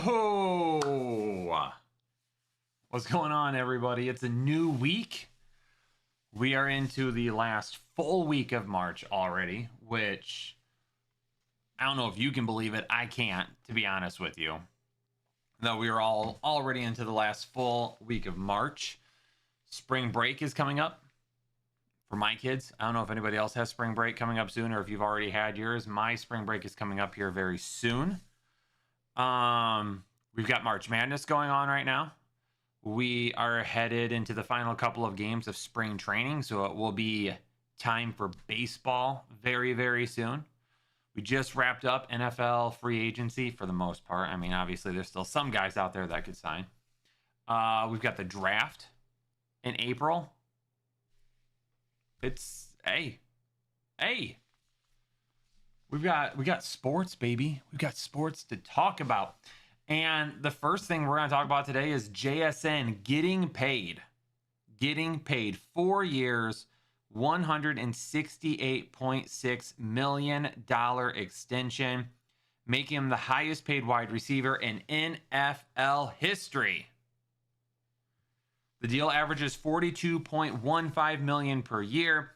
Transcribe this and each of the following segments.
Yo! What's going on, everybody? It's a new week. We are into the last full week of March already, which I don't know if you can believe it. I can't, to be honest with you. Though we are all already into the last full week of March. Spring break is coming up for my kids. I don't know if anybody else has spring break coming up soon or if you've already had yours. My spring break is coming up here very soon. We've got March Madness going on right now. We are headed into the final couple of games of spring training, so it will be time for baseball very, very soon. We just wrapped up NFL free agency for the most part. I mean, obviously, there's still some guys out there that could sign. We've got the draft in April. It's hey. We've got sports, baby. We've got sports to talk about. And the first thing we're going to talk about today is JSN getting paid. Getting paid 4 years, $168.6 million extension, making him the highest paid wide receiver in NFL history. The deal averages $42.15 million per year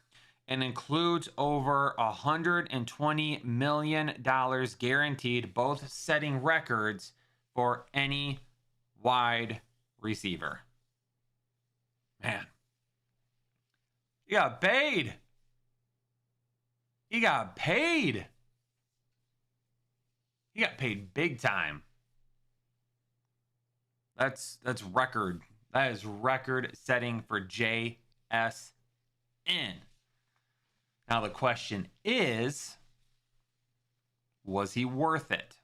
and includes over $120 million guaranteed, both setting records for any wide receiver. Man, he got paid. He got paid. He got paid big time. That's record. That is record setting for JSN. Now the question is, was he worth it?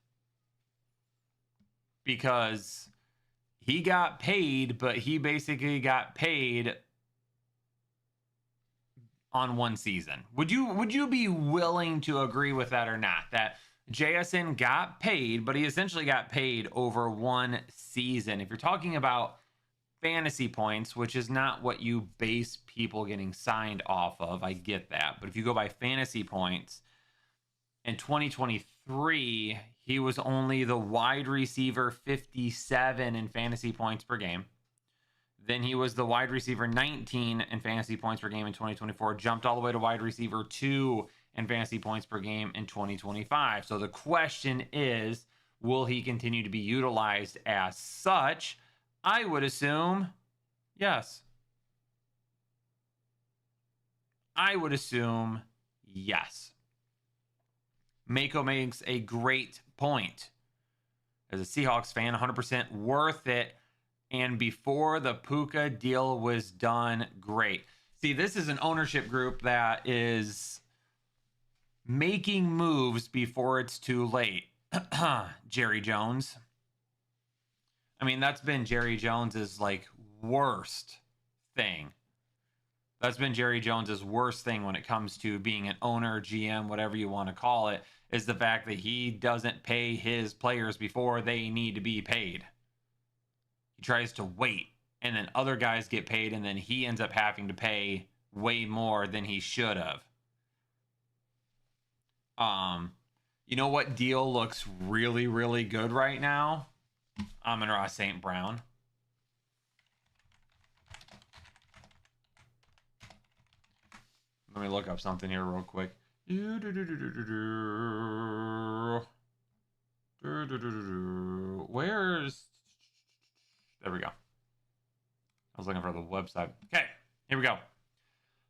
Because he got paid, but he basically got paid on one season. Would you be willing to agree with that or not? That JSN got paid, but he essentially got paid over one season. If you're talking about fantasy points, which is not what you base people getting signed off of, I get that. But if you go by fantasy points, in 2023, he was only the wide receiver 57 in fantasy points per game. Then he was the wide receiver 19 in fantasy points per game in 2024, jumped all the way to wide receiver 2 in fantasy points per game in 2025. So the question is, will he continue to be utilized as such? I would assume yes. I would assume yes. Mako makes a great point. As a Seahawks fan, 100% worth it. And before the Puka deal was done, great. See, this is an ownership group that is making moves before it's too late. Jerry Jones. I mean, that's been Jerry Jones's worst thing. That's been Jerry Jones's worst thing when it comes to being an owner, GM, whatever you want to call it, is the fact that he doesn't pay his players before they need to be paid. He tries to wait, and then other guys get paid, and then he ends up having to pay way more than he should have. You know what deal looks really, really good right now? Amon-Ra St. Brown. Let me look up something here real quick. Where's... There we go. I was looking for the website. Okay, here we go.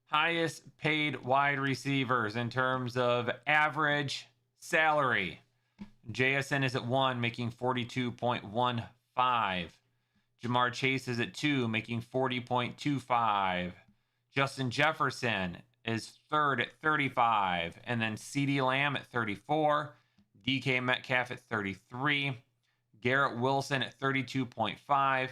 Highest paid wide receivers in terms of average salary. JSN is at 1, making 42.15. Jamar Chase is at 2, making 40.25. Justin Jefferson is third at 35. And then CeeDee Lamb at 34. DK Metcalf at 33. Garrett Wilson at 32.5.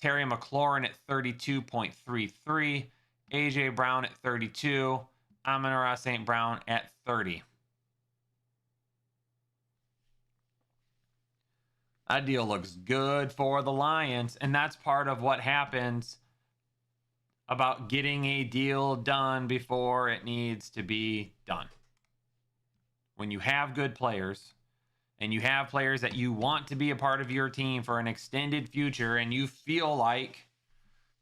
Terry McLaurin at 32.33. AJ Brown at 32. Amon-Ra St. Brown at 30. That deal looks good for the Lions, and that's part of what happens about getting a deal done before it needs to be done. When you have good players and you have players that you want to be a part of your team for an extended future, and you feel like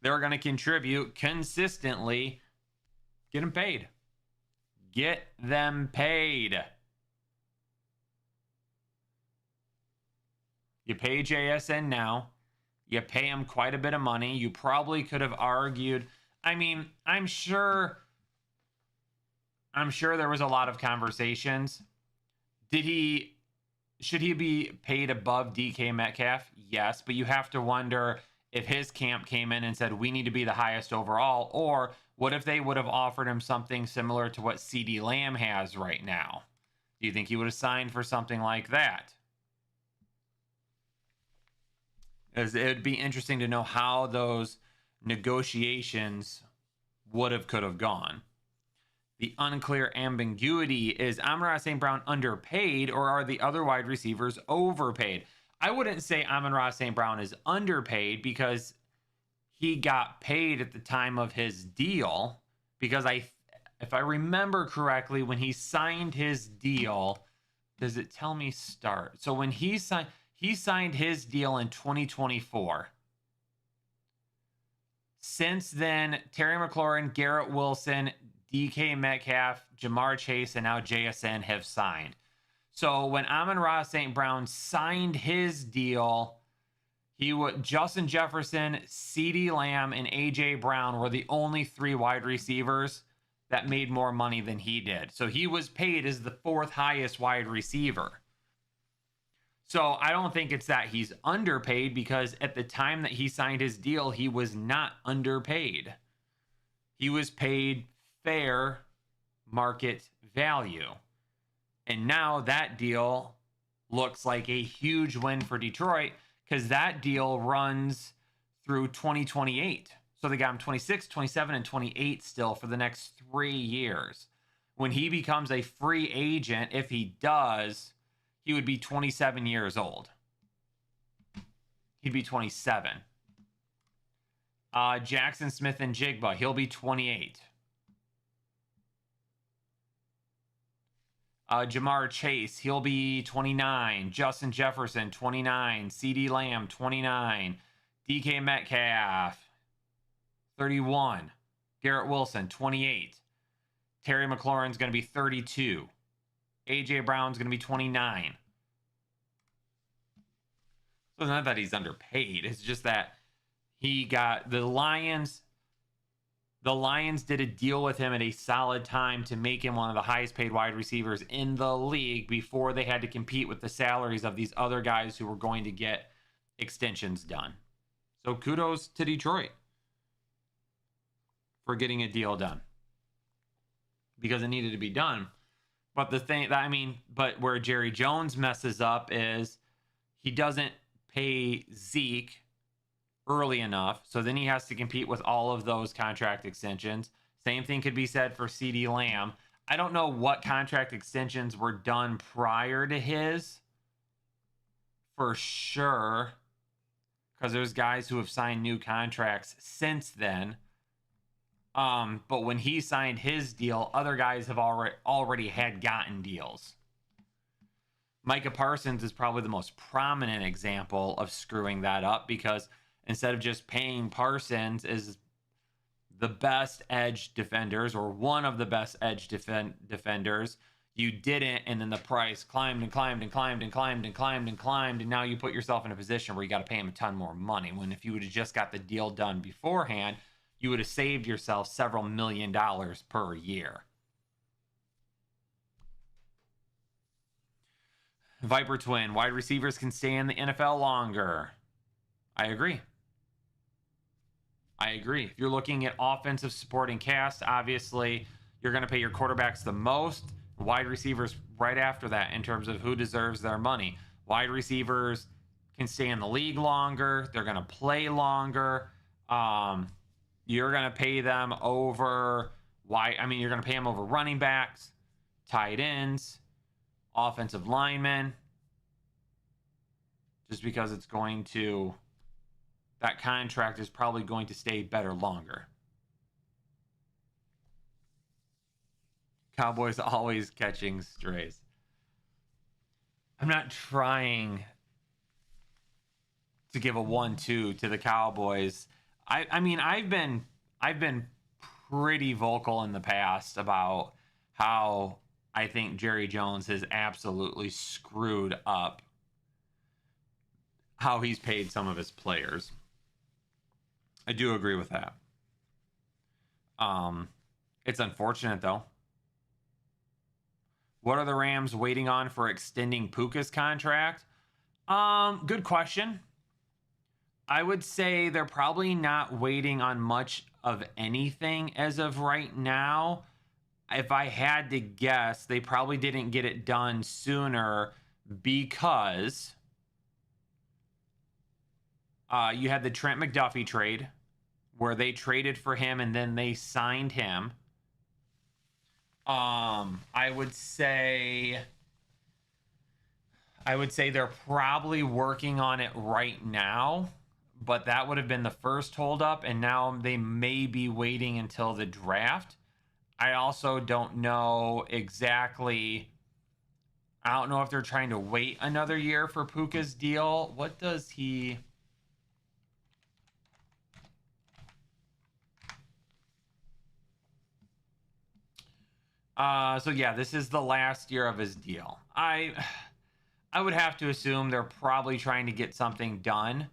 they're going to contribute consistently, get them paid. Get them paid. You pay JSN now. You pay him quite a bit of money. You probably could have argued. I mean, I'm sure there was a lot of conversations. Should he be paid above DK Metcalf? Yes, but you have to wonder if his camp came in and said, we need to be the highest overall, or what if they would have offered him something similar to what CeeDee Lamb has right now? Do you think he would have signed for something like that? It would be interesting to know how those negotiations could have gone. The unclear ambiguity is Amon-Ra St. Brown underpaid, or are the other wide receivers overpaid? I wouldn't say Amon-Ra St. Brown is underpaid because he got paid at the time of his deal. Because if I remember correctly, when he signed his deal, does it tell me start? So when he signed his deal in 2024. Since then, Terry McLaurin, Garrett Wilson, DK Metcalf, Jamar Chase, and now JSN have signed. So when Amon-Ra St. Brown signed his deal, Justin Jefferson, CeeDee Lamb, and AJ Brown were the only 3 wide receivers that made more money than he did. So he was paid as the 4th highest wide receiver. So I don't think it's that he's underpaid, because at the time that he signed his deal, he was not underpaid. He was paid fair market value. And now that deal looks like a huge win for Detroit, because that deal runs through 2028. So they got him 26, 27, and 28 still for the next 3 years. When he becomes a free agent, if he does, he would be 27 years old. He'd be 27. Jackson Smith and Jigba, he'll be 28. Jamar Chase, he'll be 29. Justin Jefferson, 29. CeeDee Lamb, 29. DK Metcalf, 31. Garrett Wilson, 28. Terry McLaurin's going to be 32. AJ Brown's going to be 29. So it's not that he's underpaid. It's just that he got the Lions. The Lions did a deal with him at a solid time to make him one of the highest paid wide receivers in the league before they had to compete with the salaries of these other guys who were going to get extensions done. So kudos to Detroit for getting a deal done, because it needed to be done. But the thing that, but where Jerry Jones messes up is he doesn't pay Zeke early enough, so then he has to compete with all of those contract extensions. Same thing could be said for CeeDee Lamb. I don't know what contract extensions were done prior to his, for sure, because there's guys who have signed new contracts since then. But when he signed his deal, other guys have already had gotten deals. Micah Parsons is probably the most prominent example of screwing that up, because instead of just paying Parsons as the best edge defenders, or one of the best edge defenders, you didn't, and then the price climbed and climbed and climbed and climbed and climbed and climbed, and now you put yourself in a position where you got to pay him a ton more money, when if you would have just got the deal done beforehand, you would have saved yourself several $1 million per year. Viper Twin, wide receivers can stay in the NFL longer. I agree. If you're looking at offensive supporting cast, obviously you're going to pay your quarterbacks the most. Wide receivers right after that in terms of who deserves their money. Wide receivers can stay in the league longer. They're going to play longer. You're going to pay them over you're going to pay them over running backs, tight ends, offensive linemen, just because that contract is probably going to stay better longer. Cowboys always catching strays. I'm not trying to give a 1-2 to the Cowboys. I mean, I've been pretty vocal in the past about how I think Jerry Jones has absolutely screwed up how he's paid some of his players. I do agree with that. Um, it's unfortunate though. What are the Rams waiting on for extending Puka's contract? Good question. I would say they're probably not waiting on much of anything as of right now. If I had to guess, they probably didn't get it done sooner because you had the Trent McDuffie trade where they traded for him and then they signed him. I would say they're probably working on it right now, but that would have been the first holdup, and now they may be waiting until the draft. I also don't know exactly. I don't know if they're trying to wait another year for Puka's deal. What does he? So yeah, this is the last year of his deal. I would have to assume they're probably trying to get something done.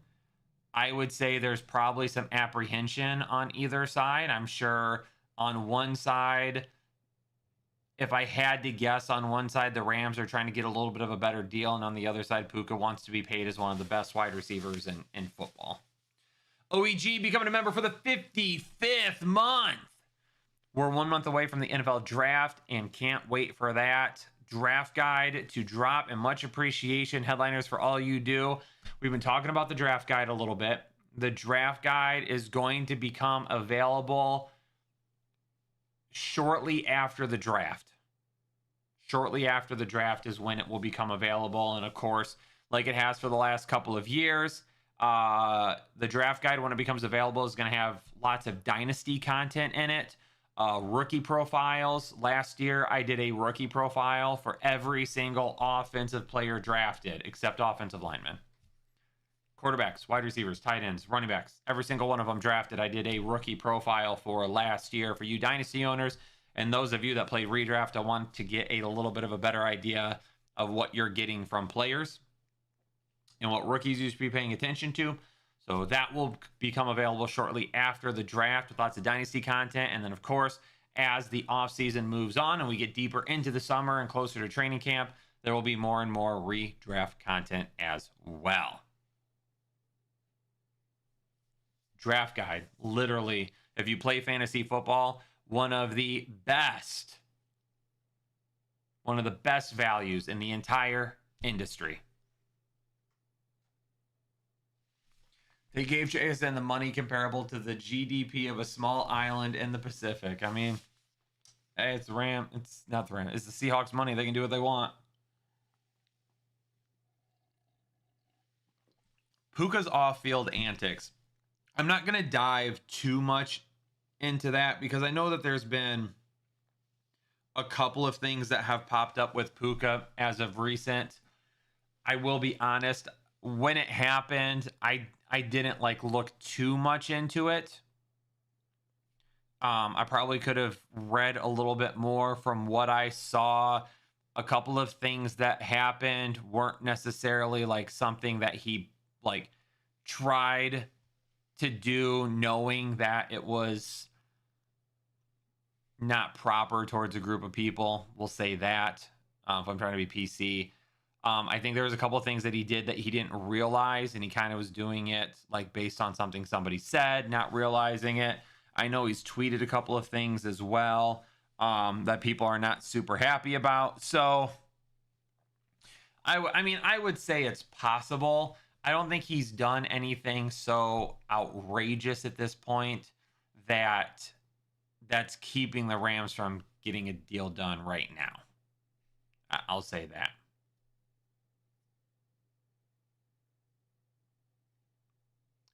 I would say there's probably some apprehension on either side. I'm sure on one side, if I had to guess, on one side, the Rams are trying to get a little bit of a better deal, and on the other side, Puka wants to be paid as one of the best wide receivers in football. OEG becoming a member for the 55th month. We're 1 month away from the NFL draft and can't wait for that draft guide to drop, and much appreciation, Headliners, for all you do. We've been talking about the draft guide a little bit. The draft guide is going to become available shortly after the draft. Shortly after the draft is when it will become available. And of course, like it has for the last couple of years, the draft guide, when it becomes available, is going to have lots of dynasty content in it. Rookie profiles. Last year, I did a rookie profile for every single offensive player drafted, except offensive linemen. Quarterbacks, wide receivers, tight ends, running backs, every single one of them drafted. I did a rookie profile for last year for you dynasty owners. And those of you that play redraft, I want to get a little bit of a better idea of what you're getting from players and what rookies you should be paying attention to. So that will become available shortly after the draft with lots of dynasty content. And then, of course, as the offseason moves on and we get deeper into the summer and closer to training camp, there will be more and more redraft content as well. Draft guide, literally, if you play fantasy football, one of the best values in the entire industry. They gave JSN the money comparable to the GDP of a small island in the Pacific. I mean, hey, it's Ram. It's not the Ram. It's the Seahawks money. They can do what they want. Puka's off-field antics. I'm not going to dive too much into that because I know that there's been a couple of things that have popped up with Puka as of recent. I will be honest, when it happened, I didn't look too much into it. I probably could have read a little bit more. From what I saw, a couple of things that happened weren't necessarily something that he tried to do, knowing that it was not proper towards a group of people. We'll say that, if I'm trying to be PC. I think there was a couple of things that he did that he didn't realize, and he kind of was doing it based on something somebody said, not realizing it. I know he's tweeted a couple of things as well that people are not super happy about. So I would say it's possible. I don't think he's done anything so outrageous at this point that that's keeping the Rams from getting a deal done right now. I'll say that.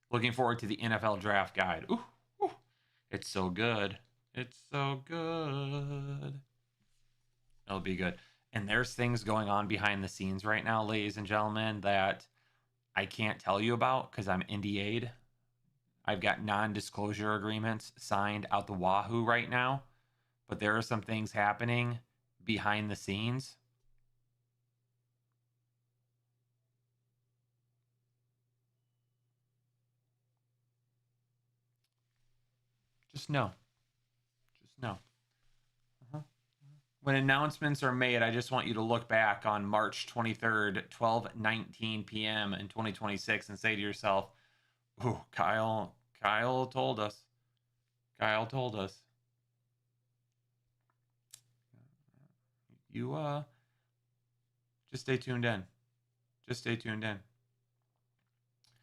Looking forward to the NFL draft guide. Ooh, ooh, it's so good. It's so good. It'll be good. And there's things going on behind the scenes right now, ladies and gentlemen, that I can't tell you about because I'm NDA'd. I've got non-disclosure agreements signed out the wahoo right now, but there are some things happening behind the scenes. Just know. Just know. When announcements are made, I just want you to look back on March 23rd, 12:19 p.m. in 2026 and say to yourself, "Ooh, Kyle told us. Kyle told us." You just stay tuned in. Just stay tuned in.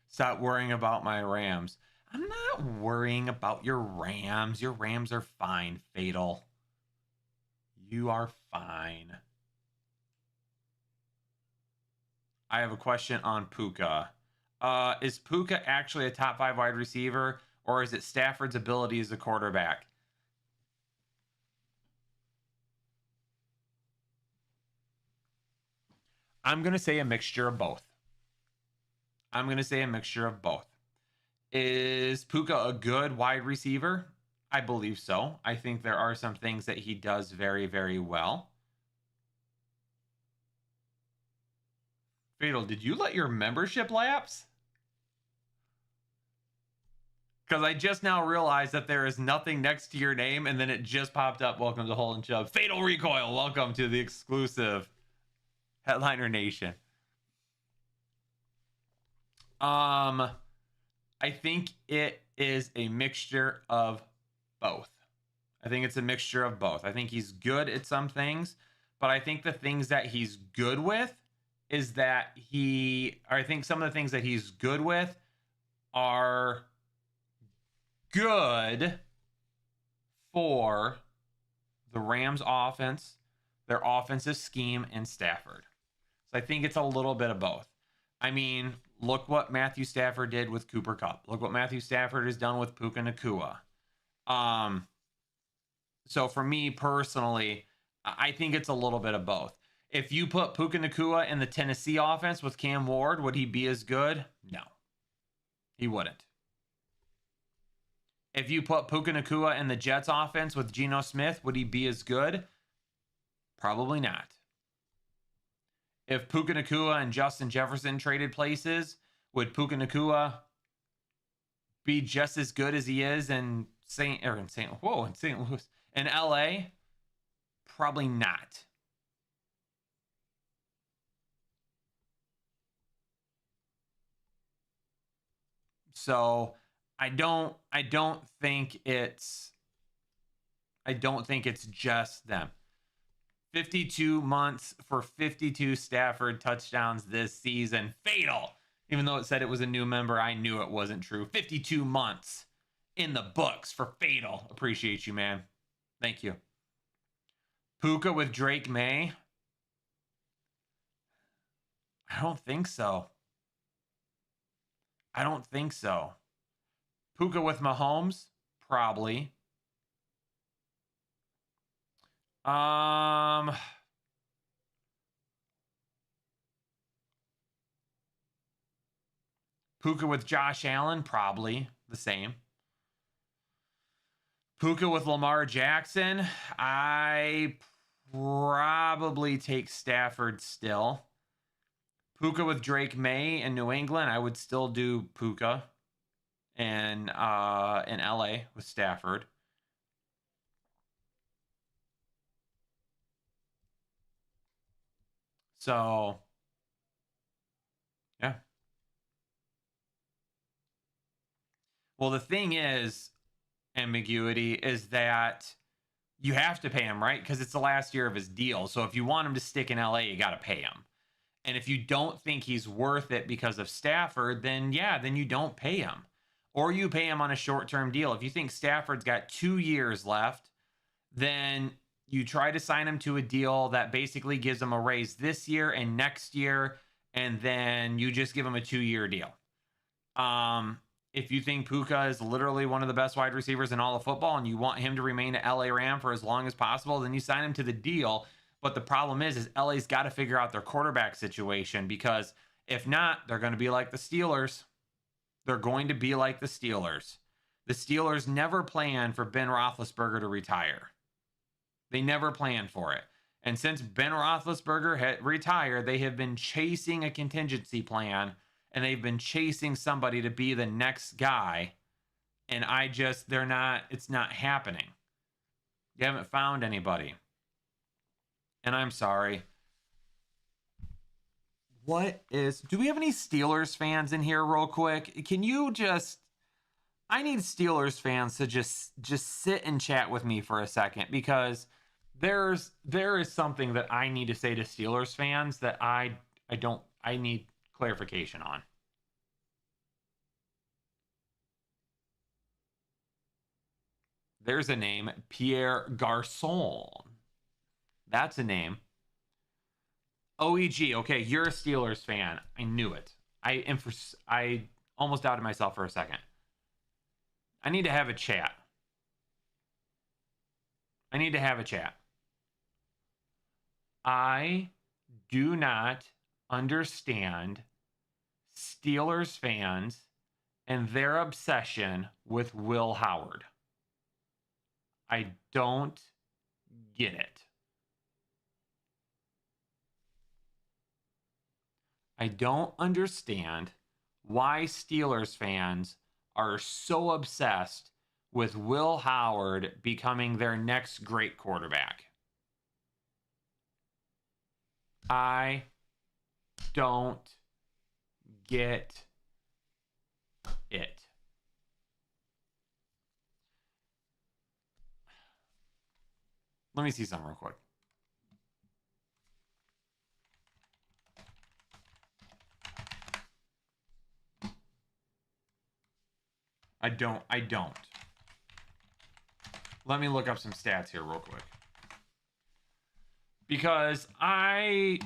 Stop worrying about my Rams. I'm not worrying about your Rams. Your Rams are fine, Fatal. You are fine. I have a question on Puka. Is Puka actually a top 5 wide receiver, or is it Stafford's ability as a quarterback? I'm going to say a mixture of both. I'm going to say a mixture of both. Is Puka a good wide receiver? I believe so. I think there are some things that he does very, very well. Fatal, did you let your membership lapse? Because I just now realized that there is nothing next to your name, and then it just popped up. Welcome to Hole and Chubb. Fatal Recoil, welcome to the exclusive Headliner Nation. I think it is a mixture of both. I think it's a mixture of both. I think he's good at some things, but I think the things that he's good with is that I think some of the things that he's good with are good for the Rams offense, their offensive scheme, and Stafford. So I think it's a little bit of both. I mean, look what Matthew Stafford did with Cooper Kupp. Look what Matthew Stafford has done with Puka Nacua. So for me personally, I think it's a little bit of both. If you put Puka Nacua in the Tennessee offense with Cam Ward, would he be as good? No, he wouldn't. If you put Puka Nacua in the Jets offense with Geno Smith, would he be as good? Probably not. If Puka Nacua and Justin Jefferson traded places, would Puka Nacua be just as good as he is in St. Louis? In LA? Probably not. So I don't think it's just them. 52 months for 52 Stafford touchdowns this season. Fatal. Even though it said it was a new member, I knew it wasn't true. 52 months in the books for Fatal. Appreciate you, man. Thank you. Puka with Drake May? I don't think so. I don't think so. Puka with Mahomes? Probably. Puka with Josh Allen? Probably the same. Puka with Lamar Jackson? I probably take Stafford still. Puka with Drake May in New England? I would still do Puka in LA with Stafford. So, yeah. Well, the thing is, ambiguity is that you have to pay him, right? Because it's the last year of his deal. So if you want him to stick in LA, you got to pay him. And if you don't think he's worth it because of Stafford, then yeah, then you don't pay him. Or you pay him on a short-term deal. If you think Stafford's got 2 years left, then you try to sign him to a deal that basically gives him a raise this year and next year, and then you just give him a 2-year deal. If you think Puka is literally one of the best wide receivers in all of football and you want him to remain an LA Ram for as long as possible, then you sign him to the deal. But the problem is LA's got to figure out their quarterback situation, because if not, they're going to be like the Steelers. They're going to be like the Steelers. The Steelers never planned for Ben Roethlisberger to retire. They never planned for it. And since Ben Roethlisberger had retired, they have been chasing a contingency plan, and they've been chasing somebody to be the next guy. And it's not happening. You haven't found anybody. And I'm sorry. Do we have any Steelers fans in here real quick? I need Steelers fans to just sit and chat with me for a second, because there is something that I need to say to Steelers fans that I need clarification on. There's a name, Pierre Garçon. That's a name. OEG. Okay, you're a Steelers fan. I knew it. I almost doubted myself for a second. I need to have a chat. I do not understand Steelers fans and their obsession with Will Howard. I don't get it. I don't understand why Steelers fans are so obsessed with Will Howard becoming their next great quarterback. I don't get it. Let me see something real quick. I don't. Let me look up some stats here real quick. Because I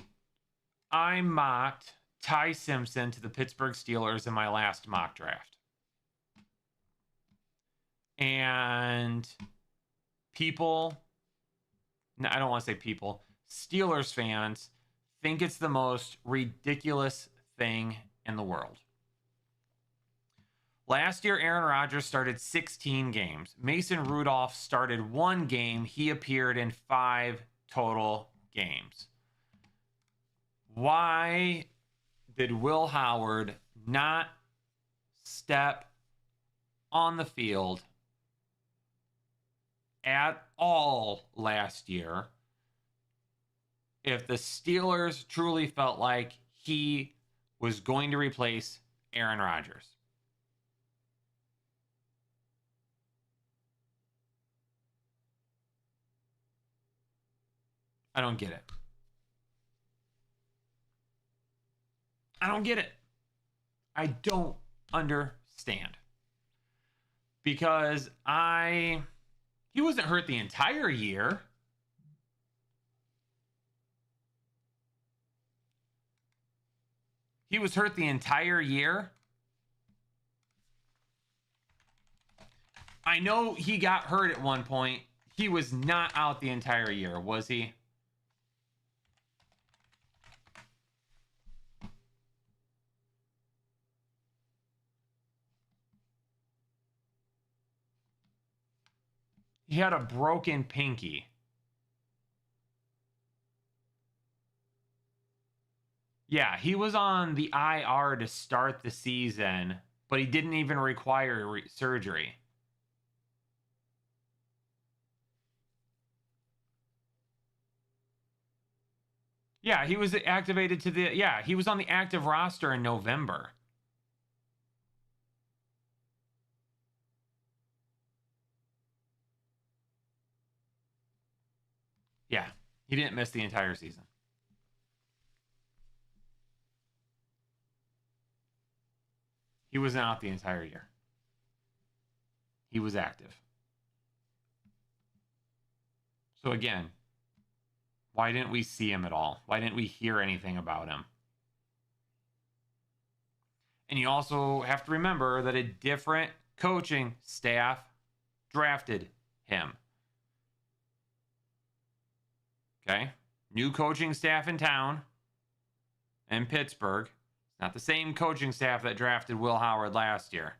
mocked Ty Simpson to the Pittsburgh Steelers in my last mock draft. And I don't want to say people, Steelers fans think it's the most ridiculous thing in the world. Last year, Aaron Rodgers started 16 games. Mason Rudolph started 1 game. He appeared in 5 total games. Why did Will Howard not step on the field at all last year if the Steelers truly felt like he was going to replace Aaron Rodgers? I don't get it. I don't understand. Because he wasn't hurt the entire year. He was hurt the entire year. I know he got hurt at one point. He was not out the entire year, was he? He had a broken pinky. Yeah, he was on the IR to start the season, but he didn't even require surgery. Yeah, he was activated he was on the active roster in November. Yeah, he didn't miss the entire season. He wasn't out the entire year. He was active. So again, why didn't we see him at all? Why didn't we hear anything about him? And you also have to remember that a different coaching staff drafted him. Okay? New coaching staff in town in Pittsburgh. It's not the same coaching staff that drafted Will Howard last year.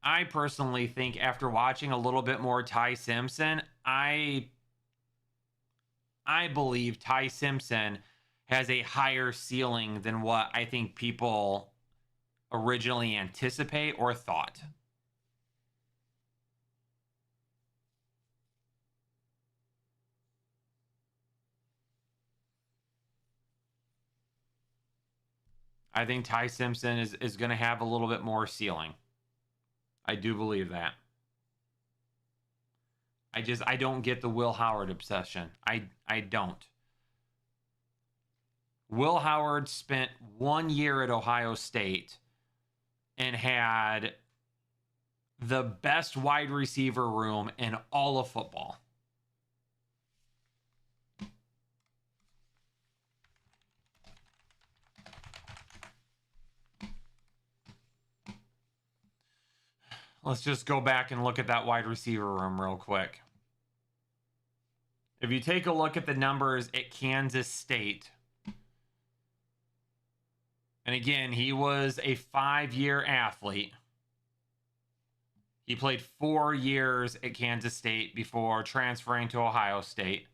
I personally think after watching a little bit more Ty Simpson, I believe Ty Simpson has a higher ceiling than what I think people originally anticipate or thought. I think Ty Simpson is going to have a little bit more ceiling. I do believe that. I don't get the Will Howard obsession. I don't. Will Howard spent 1 year at Ohio State and had the best wide receiver room in all of football. Let's just go back and look at that wide receiver room real quick. If you take a look at the numbers at Kansas State, and again, he was a 5-year athlete. He played 4 years at Kansas State before transferring to Ohio State.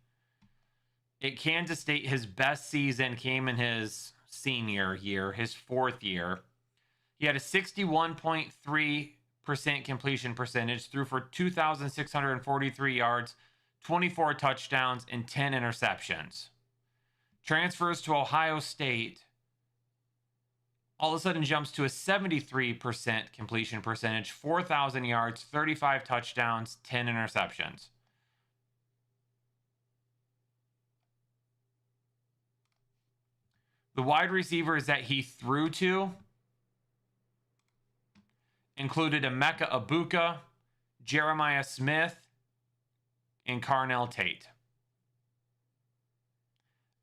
At Kansas State, his best season came in his senior year, his 4th year. He had a 61.3% completion percentage, threw for 2,643 yards, 24 touchdowns, and 10 interceptions. Transfers to Ohio State, all of a sudden jumps to a 73% completion percentage, 4,000 yards, 35 touchdowns, 10 interceptions. The wide receivers that he threw to included Emeka Egbuka, Jeremiah Smith, and Carnell Tate.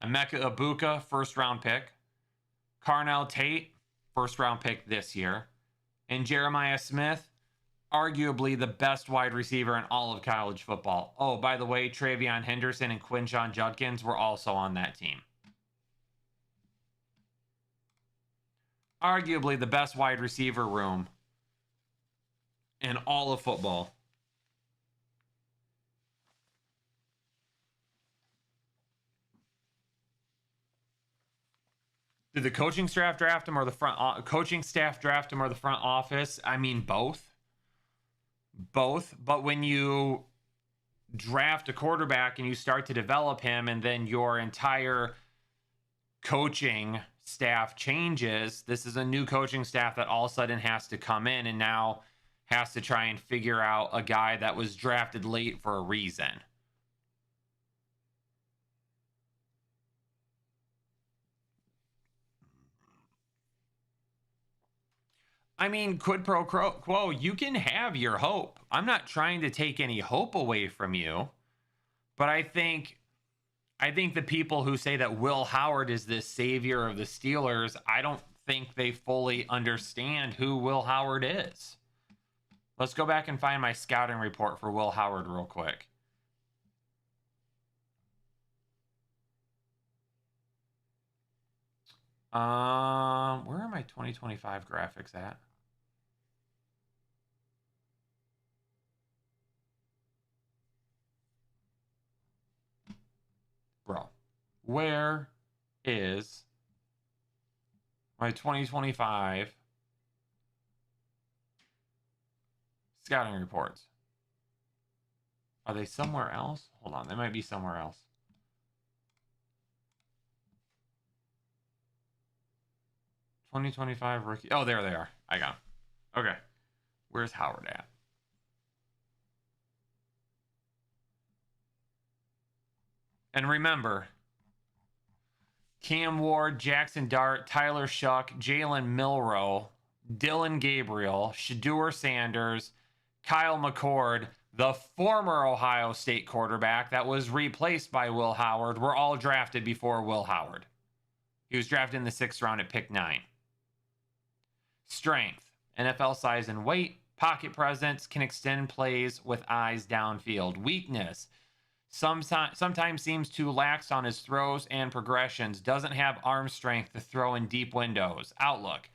Emeka Egbuka, first-round pick. Carnell Tate, first-round pick this year. And Jeremiah Smith, arguably the best wide receiver in all of college football. Oh, by the way, Travion Henderson and Quinshon Judkins were also on that team. Arguably the best wide receiver room in all of football. Did the coaching staff draft him or the front office? I mean, both. Both. But when you draft a quarterback and you start to develop him, and then your entire coaching staff changes, this is a new coaching staff that all of a sudden has to come in and now has to try and figure out a guy that was drafted late for a reason. I mean, quid pro quo, you can have your hope. I'm not trying to take any hope away from you, but I think the people who say that Will Howard is this savior of the Steelers, I don't think they fully understand who Will Howard is. Let's go back and find my scouting report for Will Howard real quick. Where are my 2025 graphics at? Bro, where is my 2025 scouting reports? Are they somewhere else? Hold on, they might be somewhere else. '25 rookie. Oh, there they are. I got them. Okay. Where's Howard at? And remember, Cam Ward, Jackson Dart, Tyler Shuck, Jalen Milroe, Dylan Gabriel, Shedeur Sanders, Kyle McCord, the former Ohio State quarterback that was replaced by Will Howard, were all drafted before Will Howard. He was drafted in the 6th round at pick 9. Strength, NFL size and weight, Pocket presence, can extend plays with eyes downfield. Weakness, sometimes seems too lax on his throws and progressions. Doesn't have arm strength to throw in deep windows. Outlook,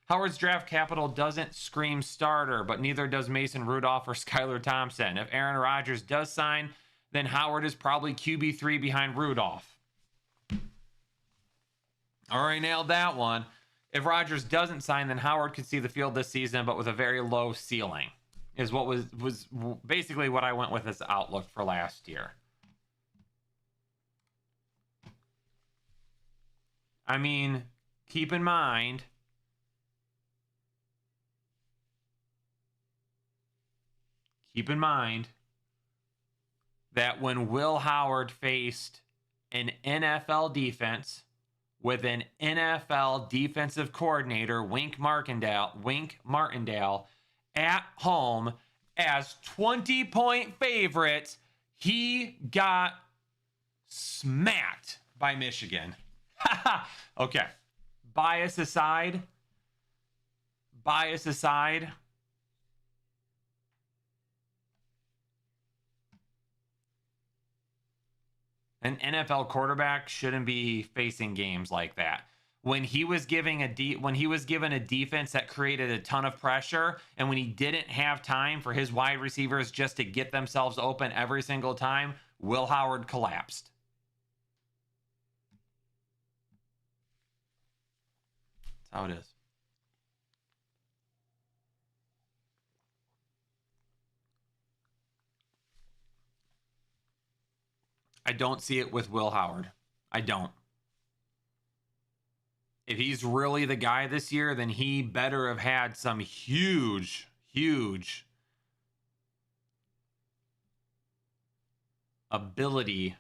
Howard's draft capital doesn't scream starter, but neither does Mason Rudolph or Skylar Thompson. If Aaron Rodgers does sign, then Howard is probably QB3 behind Rudolph. Already nailed that one. If Rodgers doesn't sign, then Howard could see the field this season, but with a very low ceiling, is what was basically what I went with as outlook for last year. I mean, keep in mind, that when Will Howard faced an NFL defense with an NFL defensive coordinator, Wink Martindale, at home as 20-point favorites, he got smacked by Michigan. Okay. Bias aside, an NFL quarterback shouldn't be facing games like that. When he was given a defense that created a ton of pressure, and when he didn't have time for his wide receivers just to get themselves open every single time, Will Howard collapsed. That's how it is. I don't see it with Will Howard. I don't. If he's really the guy this year, then he better have had some huge ability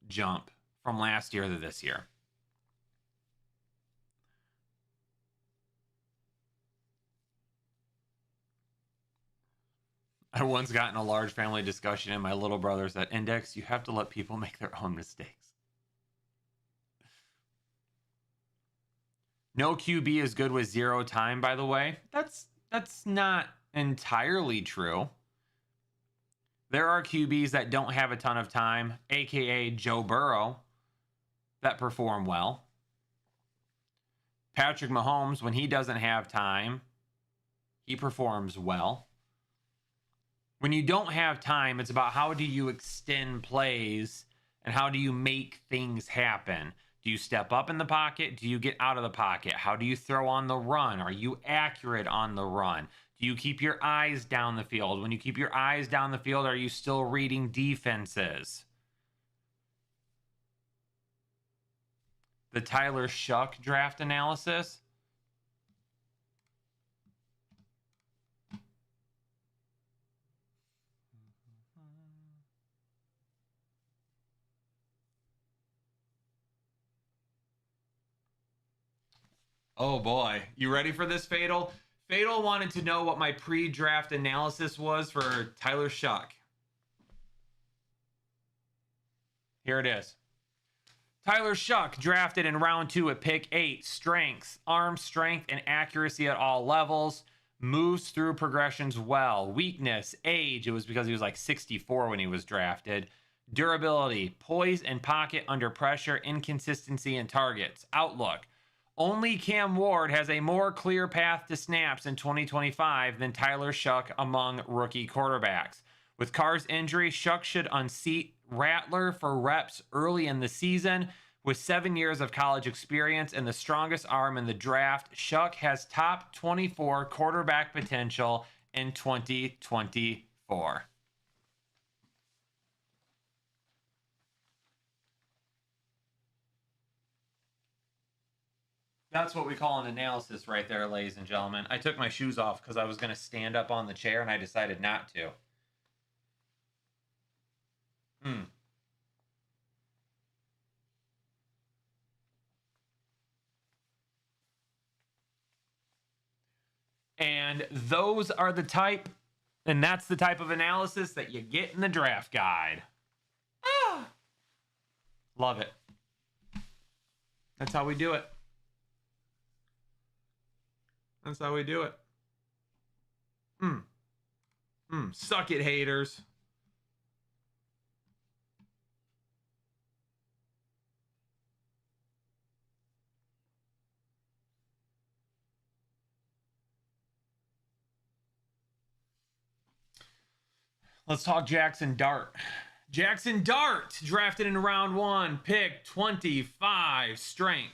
jump from last year to this year. I once got in a large family discussion, and my little brother said, Index, you have to let people make their own mistakes. No QB is good with zero time, by the way. That's not entirely true. There are QBs that don't have a ton of time, aka Joe Burrow, that perform well. Patrick Mahomes, when he doesn't have time, he performs well. When you don't have time, it's about how do you extend plays and how do you make things happen. Do you step up in the pocket? Do you get out of the pocket? How do you throw on the run? Are you accurate on the run? Do you keep your eyes down the field? When you keep your eyes down the field, are you still reading defenses? The Tyler Shuck draft analysis. Oh boy, you ready for this, Fatal? Fatal wanted to know what my pre-draft analysis was for Tyler Shuck. Here it is. Tyler Shuck, drafted in round 2 at pick 8. Strength, arm strength, and accuracy at all levels. Moves through progressions well. Weakness, age. It was because he was like 64 when he was drafted. Durability, poise and pocket under pressure, inconsistency in targets. Outlook. Only Cam Ward has a more clear path to snaps in 2025 than Tyler Shuck among rookie quarterbacks. With Carr's injury, Shuck should unseat Rattler for reps early in the season. With 7 years of college experience and the strongest arm in the draft, Shuck has top 24 quarterback potential in 2024. That's what we call an analysis right there, ladies and gentlemen. I took my shoes off because I was going to stand up on the chair and I decided not to. And those are the type, and that's the type of analysis that you get in the draft guide. Love it. That's how we do it. That's how we do it. Suck it, haters. Let's talk Jackson Dart. Jackson Dart, drafted in round 1, pick 25, strength,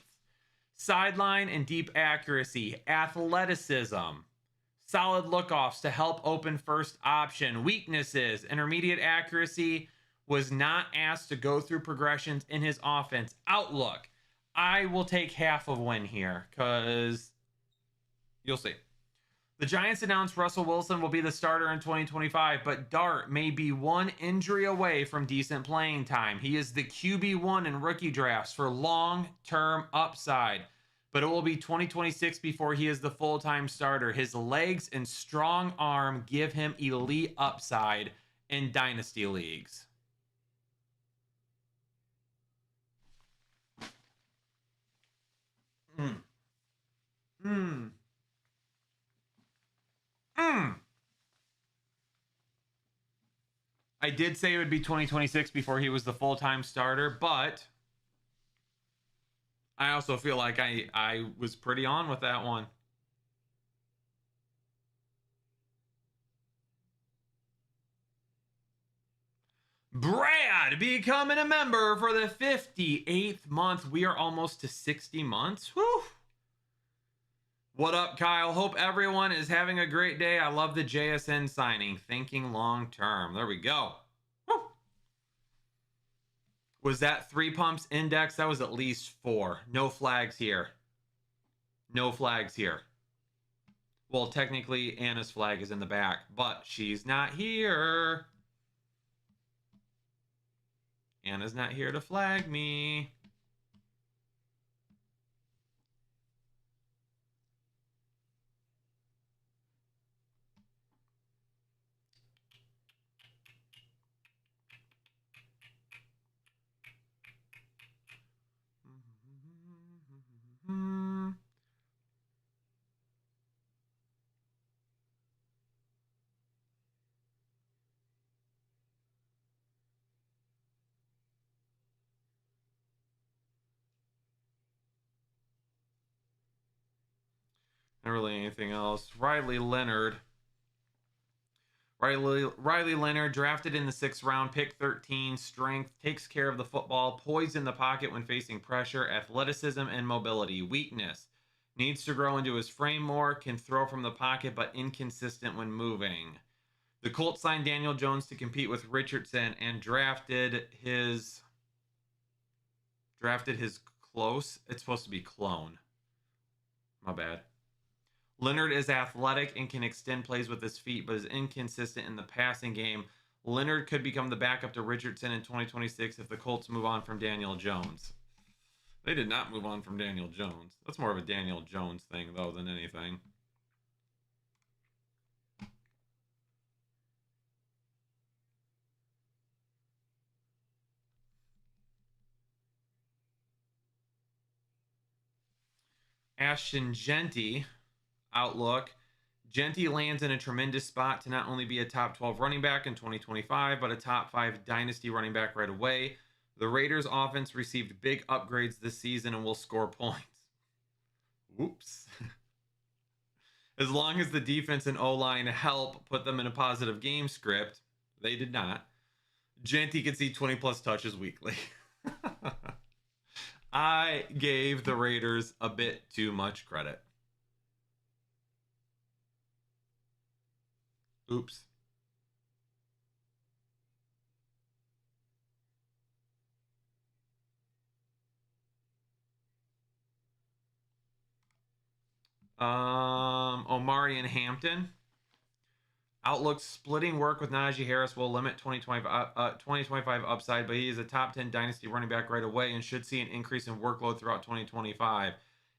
sideline and deep accuracy, athleticism, solid lookoffs to help open first option, weaknesses, intermediate accuracy, was not asked to go through progressions in his offense. Outlook, I will take half of win here because you'll see. The Giants announced Russell Wilson will be the starter in 2025, but Dart may be one injury away from decent playing time. He is the QB1 in rookie drafts for long-term upside, but it will be 2026 before he is the full-time starter. His legs and strong arm give him elite upside in dynasty leagues. I did say it would be 2026 before he was the full-time starter, but I also feel like I was pretty on with that one. Brad becoming a member for the 58th month. We are almost to 60 months. Whew. What up, Kyle? Hope everyone is having a great day. I love the JSN signing. Thinking long term. There we go. Woo. Was that 3 pumps index? That was at least 4. No flags here. No flags here. Well, technically, Anna's flag is in the back, but she's not here. Anna's not here to flag me. Not really anything else. Riley Leonard, drafted in the 6th round, pick 13, strength, takes care of the football, poised in the pocket when facing pressure, athleticism and mobility, weakness, needs to grow into his frame more, can throw from the pocket but inconsistent when moving. The Colts signed Daniel Jones to compete with Richardson and drafted his close. It's supposed to be clone. My bad. Leonard is athletic and can extend plays with his feet, but is inconsistent in the passing game. Leonard could become the backup to Richardson in 2026 if the Colts move on from Daniel Jones. They did not move on from Daniel Jones. That's more of a Daniel Jones thing, though, than anything. Ashton Genty, outlook. Genty lands in a tremendous spot to not only be a top 12 running back in 2025, but a top 5 dynasty running back right away. The Raiders' offense received big upgrades this season and will score points. Whoops. As long as the defense and O-line help put them in a positive game script, they did not. Genty could see 20 plus touches weekly. I gave the Raiders a bit too much credit. Oops. Omari and Hampton. Outlook splitting work with Najee Harris will limit 2025 upside, but he is a top 10 dynasty running back right away and should see an increase in workload throughout 2025.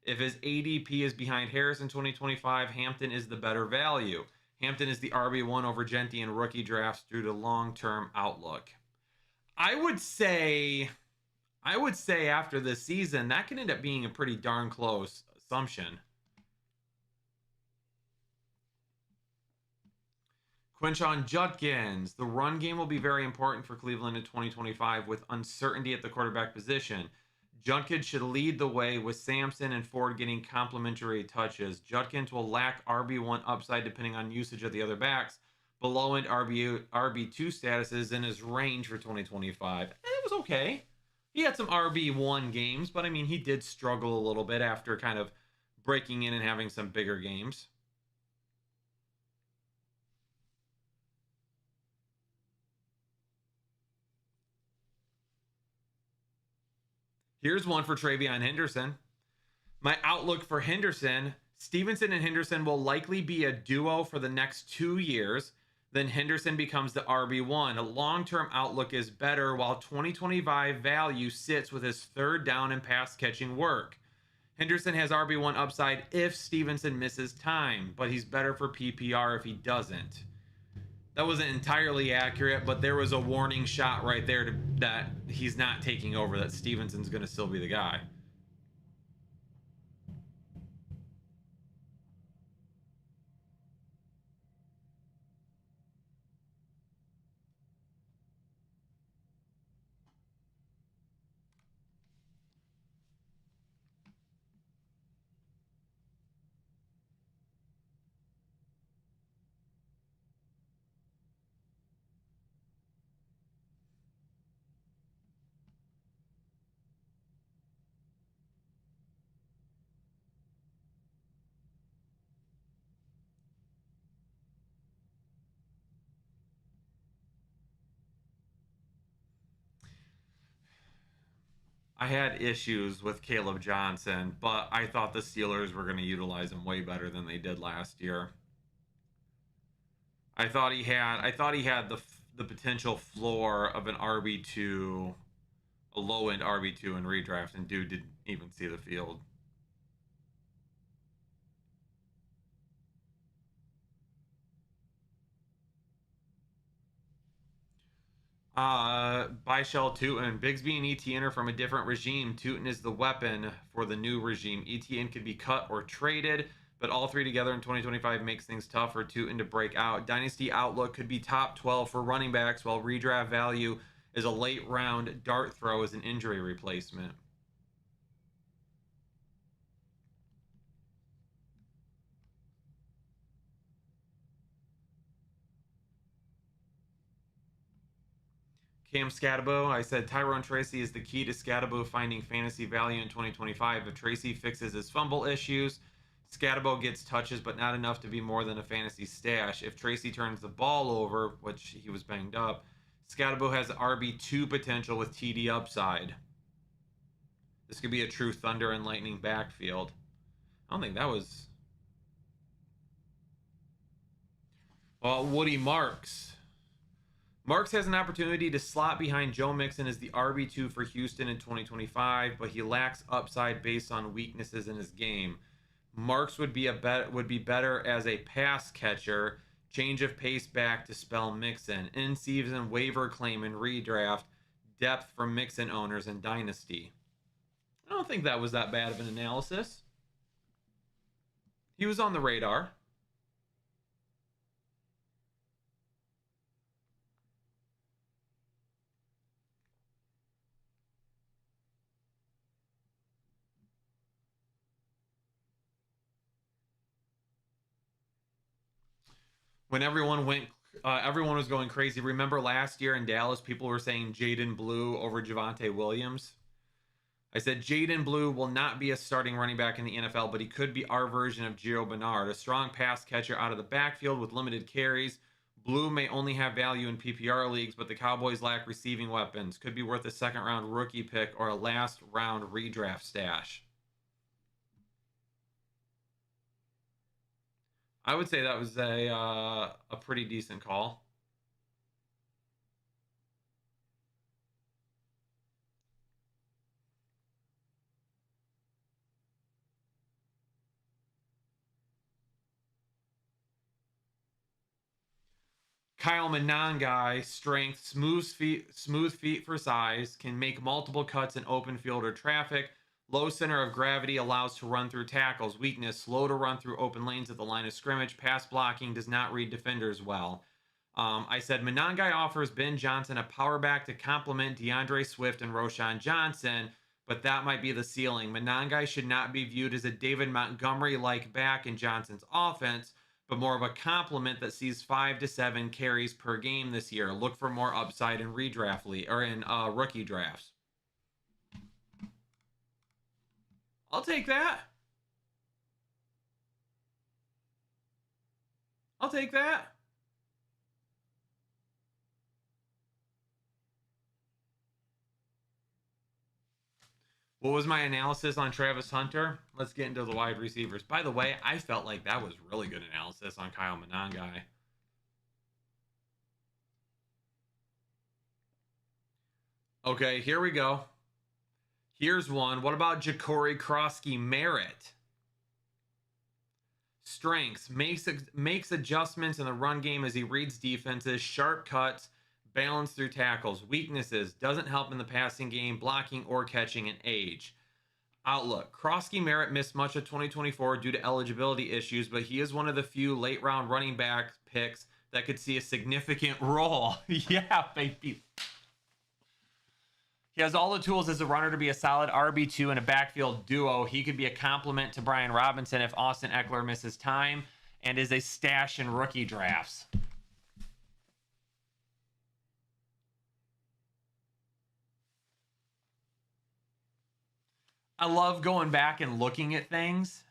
If his ADP is behind Harris in 2025, Hampton is the better value. Hampton is the RB1 over Genty in rookie drafts due to long-term outlook. I would say after this season, that can end up being a pretty darn close assumption. Quinshon Judkins. The run game will be very important for Cleveland in 2025 with uncertainty at the quarterback position. Judkins should lead the way with Sampson and Ford getting complementary touches. Judkins will lack RB1 upside depending on usage of the other backs. Below end RB2 status is in his range for 2025. It was okay. He had some RB1 games, but I mean, he did struggle a little bit after kind of breaking in and having some bigger games. Here's one for Travion Henderson. My outlook for Henderson: Stevenson and Henderson will likely be a duo for the next 2 years. Then Henderson becomes the RB1. A long-term outlook is better, while 2025 value sits with his third down and pass catching work. Henderson has RB1 upside if Stevenson misses time, but he's better for PPR if he doesn't. That wasn't entirely accurate, but there was a warning shot right there that he's not taking over, that Stevenson's going to still be the guy. I had issues with Caleb Johnson, but I thought the Steelers were going to utilize him way better than they did last year. I thought he had the potential floor of an RB2, a low end RB2 in redraft, and dude didn't even see the field. By Shell Tootin. Bigsby and ETN are from a different regime. Tootin is the weapon for the new regime. ETN could be cut or traded, but all three together in 2025 makes things tough for Tootin to break out. Dynasty outlook could be top 12 for running backs, while redraft value is a late round dart throw as an injury replacement. Cam Scatabo, I said Tyrone Tracy is the key to Scatabo finding fantasy value in 2025. If Tracy fixes his fumble issues, Scatabo gets touches, but not enough to be more than a fantasy stash. If Tracy turns the ball over, which he was banged up, Scatabo has RB2 potential with TD upside. This could be a true thunder and lightning backfield. I don't think that was. Woody Marks. Marks has an opportunity to slot behind Joe Mixon as the RB2 for Houston in 2025, but he lacks upside based on weaknesses in his game. Marks would be better as a pass catcher, change of pace back to spell Mixon, in-season waiver claim and redraft, depth for Mixon owners and Dynasty. I don't think that was that bad of an analysis. He was on the radar. When everyone was going crazy. Remember last year in Dallas, people were saying Jaden Blue over Javonte Williams? I said Jaden Blue will not be a starting running back in the NFL, but he could be our version of Gio Bernard, a strong pass catcher out of the backfield with limited carries. Blue may only have value in PPR leagues, but the Cowboys lack receiving weapons. Could be worth a second round rookie pick or a last round redraft stash. I would say that was a pretty decent call. Kyle Monangai, strength, smooth feet for size, can make multiple cuts in open field or traffic. Low center of gravity allows to run through tackles. Weakness, slow to run through open lanes at the line of scrimmage. Pass blocking, does not read defenders well. I said Monangai offers Ben Johnson a power back to complement DeAndre Swift and Roshan Johnson, but that might be the ceiling. Monangai should not be viewed as a David Montgomery-like back in Johnson's offense, but more of a complement that sees 5 to 7 carries per game this year. Look for more upside in rookie drafts. I'll take that. I'll take that. What was my analysis on Travis Hunter? Let's get into the wide receivers. By the way, I felt like that was really good analysis on Kyle Monangai. Okay, here we go. Here's one. What about Ja'Cory Krosky-Merritt? Strengths. Makes adjustments in the run game as he reads defenses. Sharp cuts. Balance through tackles. Weaknesses. Doesn't help in the passing game, blocking, or catching, and age. Outlook. Krosky-Merritt missed much of 2024 due to eligibility issues, but he is one of the few late-round running back picks that could see a significant role. Yeah, baby. He has all the tools as a runner to be a solid RB2 in a backfield duo. He could be a complement to Brian Robinson if Austin Eckler misses time, and is a stash in rookie drafts. I love going back and looking at things.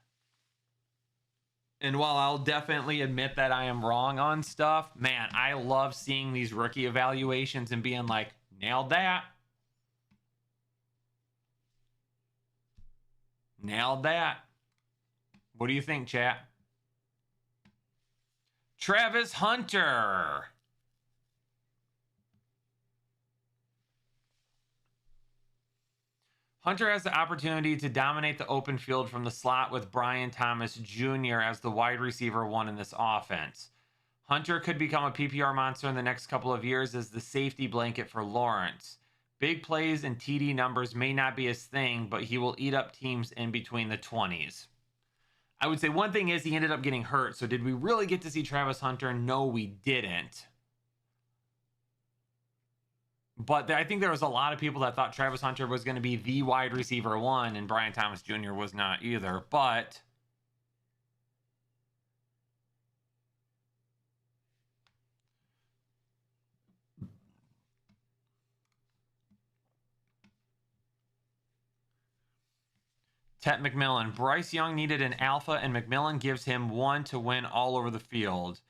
And while I'll definitely admit that I am wrong on stuff, man, I love seeing these rookie evaluations and being like, nailed that. Nailed that. What do you think, chat? Travis Hunter. Hunter has the opportunity to dominate the open field from the slot with Brian Thomas Jr. as the wide receiver one in this offense. Hunter could become a PPR monster in the next couple of years as the safety blanket for Lawrence. Big plays and TD numbers may not be his thing, but he will eat up teams in between the 20s. I would say one thing is he ended up getting hurt. So did we really get to see Travis Hunter? No, we didn't. But I think there was a lot of people that thought Travis Hunter was going to be the wide receiver one, and Brian Thomas Jr. was not either. But Tet McMillan. Bryce Young needed an alpha, and McMillan gives him one to win all over the field.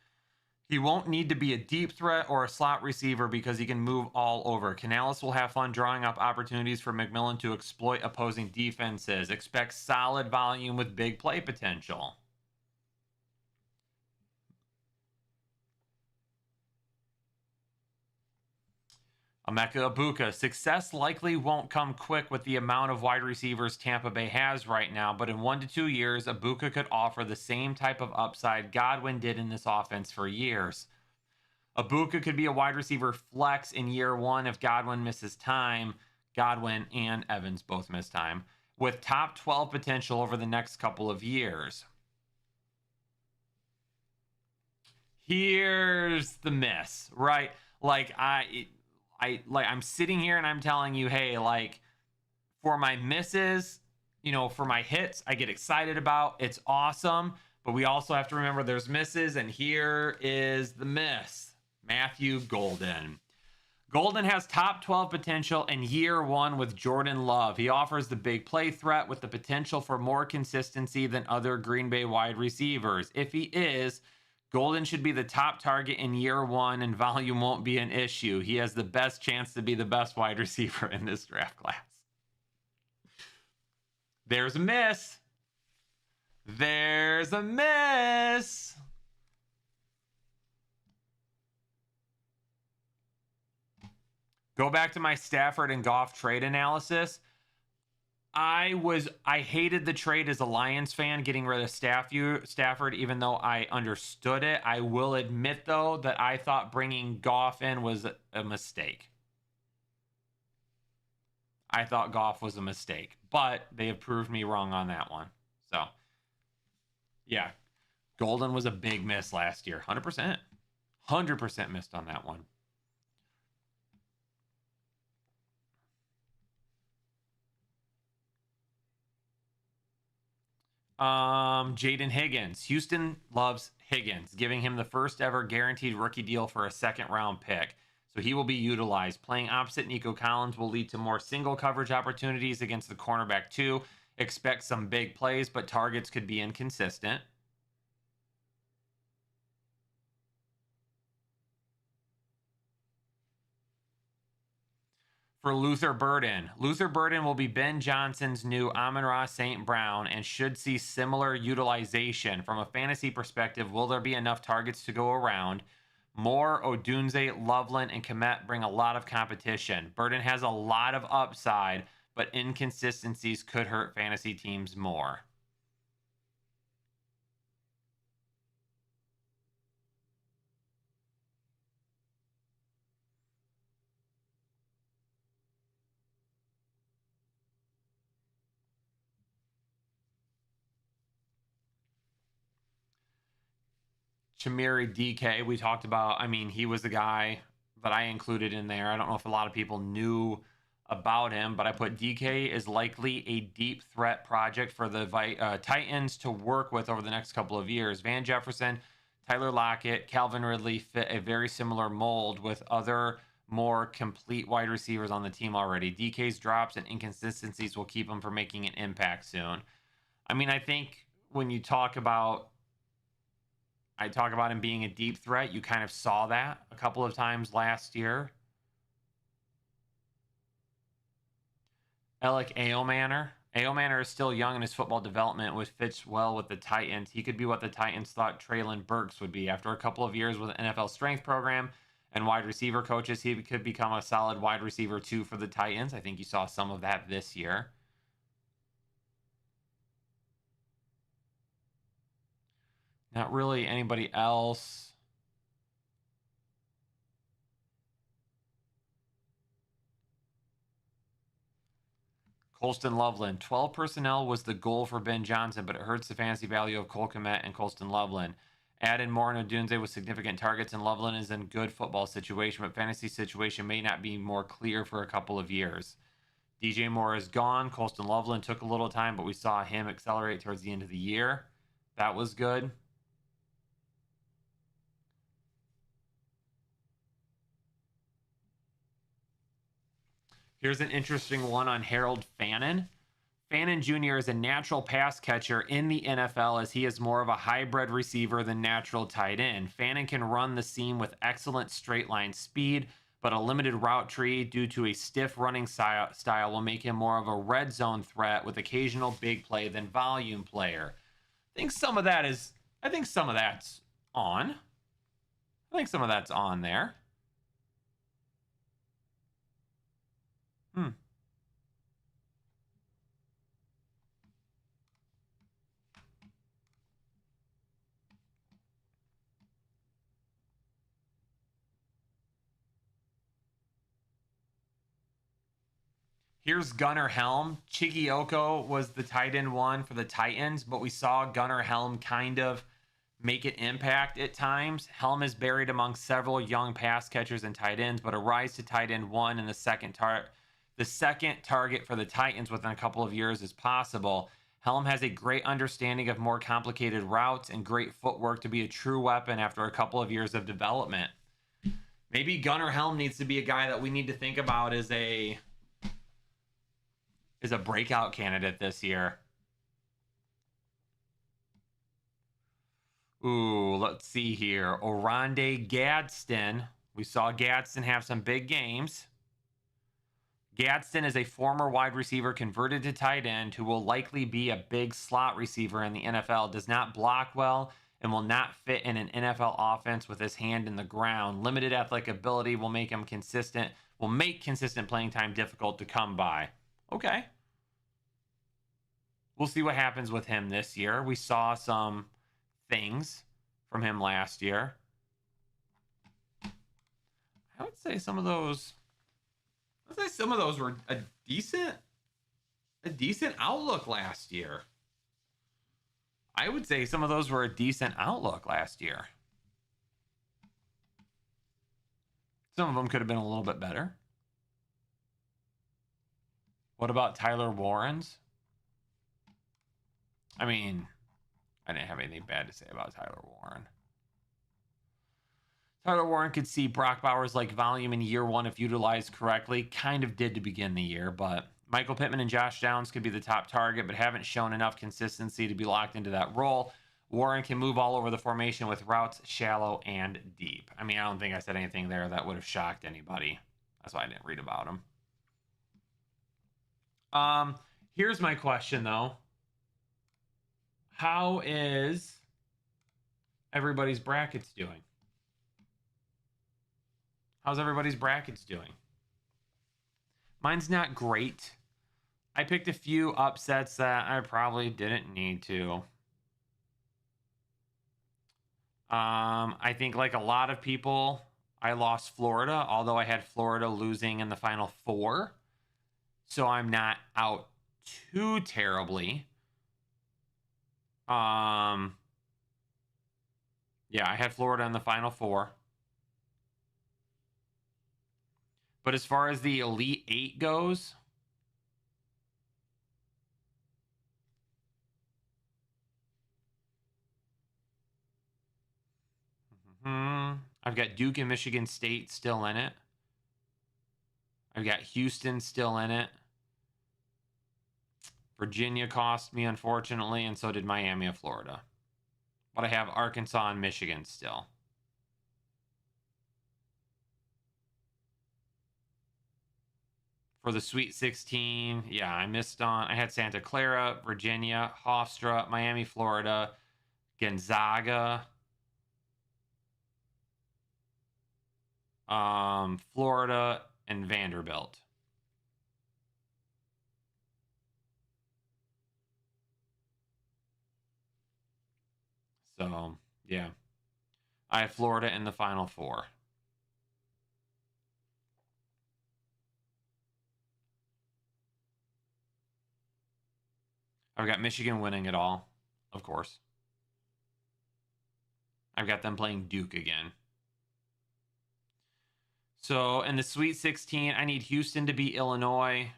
He won't need to be a deep threat or a slot receiver because he can move all over. Canales will have fun drawing up opportunities for McMillan to exploit opposing defenses. Expect solid volume with big play potential. Emeka Ibuka. Success likely won't come quick with the amount of wide receivers Tampa Bay has right now, but in 1 to 2 years, Ibuka could offer the same type of upside Godwin did in this offense for years. Ibuka could be a wide receiver flex in year one if Godwin misses time. Godwin and Evans both miss time, with top 12 potential over the next couple of years. Here's the miss, right? I'm sitting here and I'm telling you, hey, like, for my misses, for my hits, I get excited about. It's awesome. But we also have to remember there's misses, and here is the miss. Matthew Golden. Golden has top 12 potential in year one with Jordan Love. He offers the big play threat with the potential for more consistency than other Green Bay wide receivers. If he is, Golden should be the top target in year one, and volume won't be an issue. He has the best chance to be the best wide receiver in this draft class. There's a miss. There's a miss. Go back to my Stafford and Goff trade analysis. I hated the trade as a Lions fan, getting rid of Stafford, even though I understood it. I will admit, though, that I thought bringing Goff in was a mistake. I thought Goff was a mistake, but they have proved me wrong on that one. So, yeah, Golden was a big miss last year. 100%. 100% missed on that one. Jaden Higgins. Houston loves Higgins, giving him the first ever guaranteed rookie deal for a second round pick. So he will be utilized. Playing opposite Nico Collins will lead to more single coverage opportunities against the cornerback too. Expect some big plays, but targets could be inconsistent. For Luther Burden. Luther Burden will be Ben Johnson's new Amon-Ra St. Brown and should see similar utilization. From a fantasy perspective, will there be enough targets to go around? Moore, Odunze, Loveland, and Komet bring a lot of competition. Burden has a lot of upside, but inconsistencies could hurt fantasy teams more. Chamiri DK, we talked about. I mean, he was the guy that I included in there. I don't know if a lot of people knew about him, but I put DK is likely a deep threat project for the Titans to work with over the next couple of years. Van Jefferson, Tyler Lockett, Calvin Ridley fit a very similar mold with other more complete wide receivers on the team already. DK's drops and inconsistencies will keep him from making an impact soon. I mean, I think when you talk about him being a deep threat. You kind of saw that a couple of times last year. Alec Aomanor. Aomanor is still young in his football development, which fits well with the Titans. He could be what the Titans thought Treylon Burks would be. After a couple of years with an NFL strength program and wide receiver coaches, he could become a solid wide receiver too for the Titans. I think you saw some of that this year. Not really anybody else. Colston Loveland. 12 personnel was the goal for Ben Johnson, but it hurts the fantasy value of Cole Kmet and Colston Loveland. Add in Moore and Odunze with significant targets, and Loveland is in good football situation, but fantasy situation may not be more clear for a couple of years. DJ Moore is gone. Colston Loveland took a little time, but we saw him accelerate towards the end of the year. That was good. Here's an interesting one on Harold Fannin. Fannin Jr. is a natural pass catcher in the NFL as he is more of a hybrid receiver than natural tight end. Fannin can run the seam with excellent straight line speed, but a limited route tree due to a stiff running style will make him more of a red zone threat with occasional big play than volume player. I think some of that's on. I think some of that's on there. Here's Gunnar Helm. Chigioko was the tight end one for the Titans, but we saw Gunnar Helm kind of make an impact at times. Helm is buried among several young pass catchers and tight ends, but a rise to tight end one in the second target for the Titans within a couple of years is possible. Helm has a great understanding of more complicated routes and great footwork to be a true weapon after a couple of years of development. Maybe Gunnar Helm needs to be a guy that we need to think about as a breakout candidate this year. Ooh, let's see here. Oronde Gadsden. We saw Gadsden have some big games. Gadsden is a former wide receiver converted to tight end who will likely be a big slot receiver in the NFL. Does not block well and will not fit in an NFL offense with his hand in the ground. Limited athletic ability will make consistent playing time difficult to come by. Okay. We'll see what happens with him this year. We saw some things from him last year. I would say some of those were a decent outlook last year. I would say some of those were a decent outlook last year. Some of them could have been a little bit better. What about Tyler Warren's? I mean, I didn't have anything bad to say about Tyler Warren. Tyler Warren could see Brock Bowers like volume in year one if utilized correctly. Kind of did to begin the year, but Michael Pittman and Josh Downs could be the top target, but haven't shown enough consistency to be locked into that role. Warren can move all over the formation with routes shallow and deep. I mean, I don't think I said anything there that would have shocked anybody. That's why I didn't read about him. Here's my question, though. How is everybody's brackets doing? How's everybody's brackets doing? Mine's not great. I picked a few upsets that I probably didn't need to. I think like a lot of people, I lost Florida, although I had Florida losing in the final four. So I'm not out too terribly. Yeah, I had Florida in the final four. But as far as the Elite Eight goes, I've got Duke and Michigan State still in it. I've got Houston still in it. Virginia cost me, unfortunately, and so did Miami of Florida. But I have Arkansas and Michigan still. For the Sweet 16, yeah, I missed on. I had Santa Clara, Virginia, Hofstra, Miami, Florida, Gonzaga, Florida, and Vanderbilt. So, yeah. I have Florida in the final four. I've got Michigan winning it all, of course. I've got them playing Duke again. So in the Sweet 16, I need Houston to beat Illinois.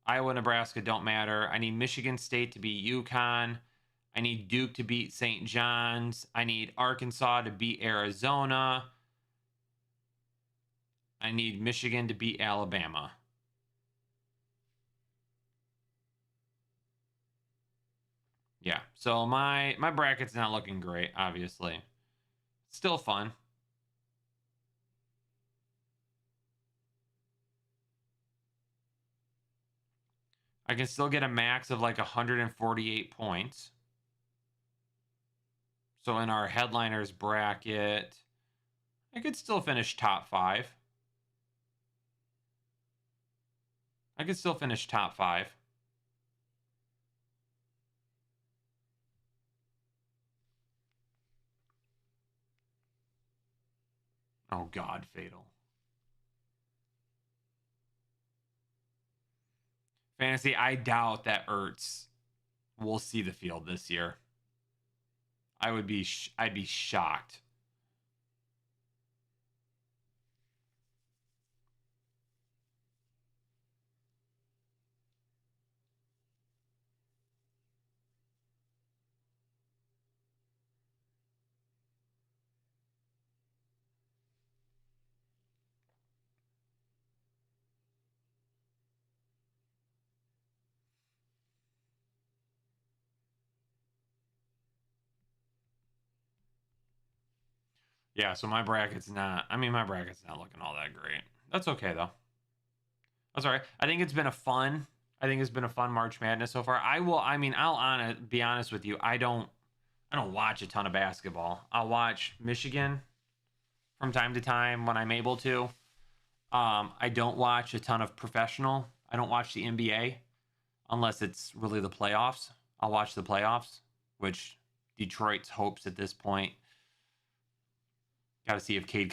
Iowa, Nebraska don't matter. I need Michigan State to beat UConn. I need Duke to beat St. John's. I need Arkansas to beat Arizona. I need Michigan to beat Alabama. Yeah, so my bracket's not looking great, obviously. Still fun. I can still get a max of like 148 points. So in our headliners bracket, I could still finish top 5. I could still finish top 5. Oh, God, fatal. Fantasy, I doubt that Ertz will see the field this year. I'd be shocked. Yeah, so my bracket's not looking all that great. That's okay though. That's all right. I think it's been a fun March Madness so far. I'll be honest with you. I don't watch a ton of basketball. I'll watch Michigan from time to time when I'm able to. I don't watch a ton of professional. I don't watch the NBA unless it's really the playoffs. I'll watch the playoffs, which Detroit's hopes at this point. Got to see if Cade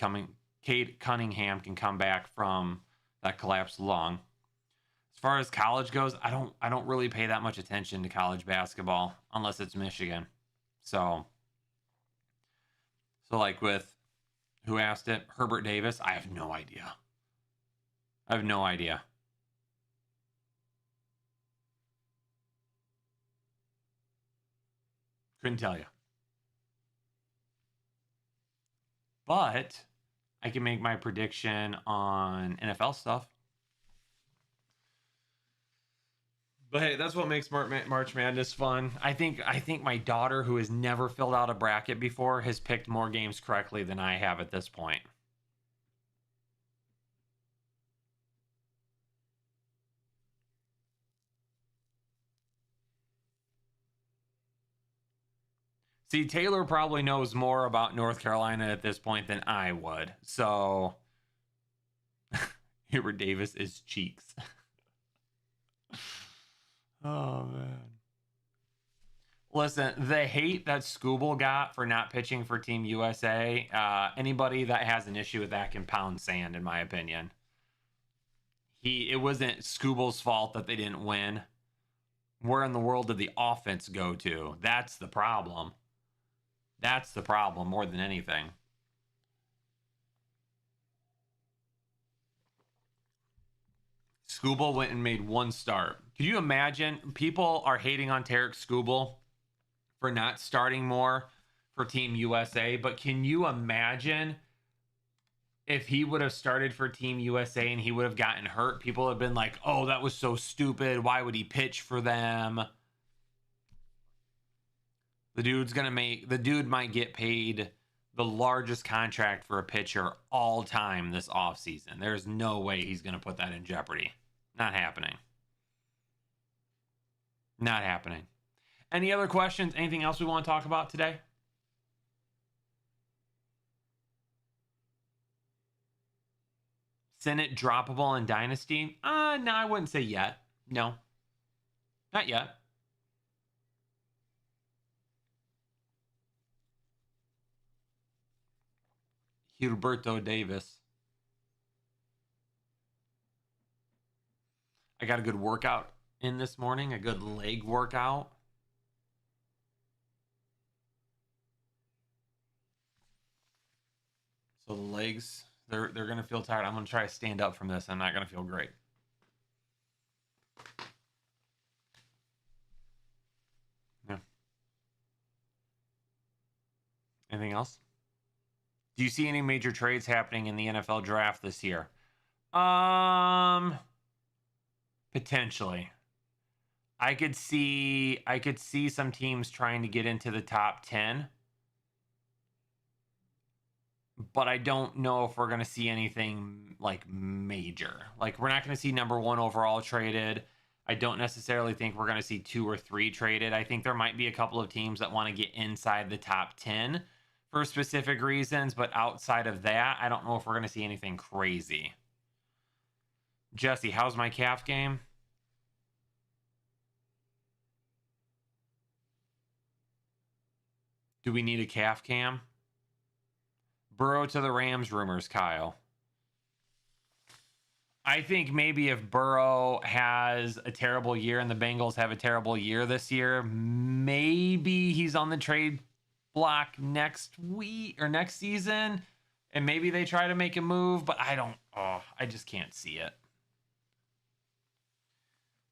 Cunningham can come back from that collapsed lung. As far as college goes, I don't really pay that much attention to college basketball unless it's Michigan. So like with Who asked it? Herbert Davis? I have no idea. I have no idea. Couldn't tell you. But I can make my prediction on NFL stuff. But hey, that's what makes March Madness fun. I think my daughter, who has never filled out a bracket before, has picked more games correctly than I have at this point. See, Taylor probably knows more about North Carolina at this point than I would. So, Hubert Davis is cheeks. Oh, man. Listen, the hate that Scooble got for not pitching for Team USA, anybody that has an issue with that can pound sand, in my opinion. It wasn't Scooble's fault that they didn't win. Where in the world did the offense go to? That's the problem. That's the problem more than anything. Scooble went and made one start. Can you imagine? People are hating on Tarek Scooble for not starting more for Team USA, but can you imagine if he would have started for Team USA and he would have gotten hurt? People would have been like, oh, that was so stupid. Why would he pitch for them? The dude might get paid the largest contract for a pitcher all time this offseason. There's no way he's going to put that in jeopardy. Not happening. Not happening. Any other questions? Anything else we want to talk about today? Senate droppable in Dynasty? No, I wouldn't say yet. No. Not yet. Gilberto Davis. I got a good workout in this morning, a good leg workout. So the legs, they're going to feel tired. I'm going to try to stand up from this. I'm not going to feel great. Yeah. Anything else? Do you see any major trades happening in the NFL draft this year? Potentially. I could see some teams trying to get into the top 10. But I don't know if we're going to see anything like major. Like, we're not going to see number 1 overall traded. I don't necessarily think we're going to see 2 or 3 traded. I think there might be a couple of teams that want to get inside the top 10 for specific reasons. But outside of that, I don't know if we're going to see anything crazy. Jesse, how's my calf game? Do we need a calf cam? Burrow to the Rams rumors, Kyle. I think maybe if Burrow has a terrible year and the Bengals have a terrible year this year, maybe he's on the trade block next week or next season, and maybe they try to make a move, but I just can't see it.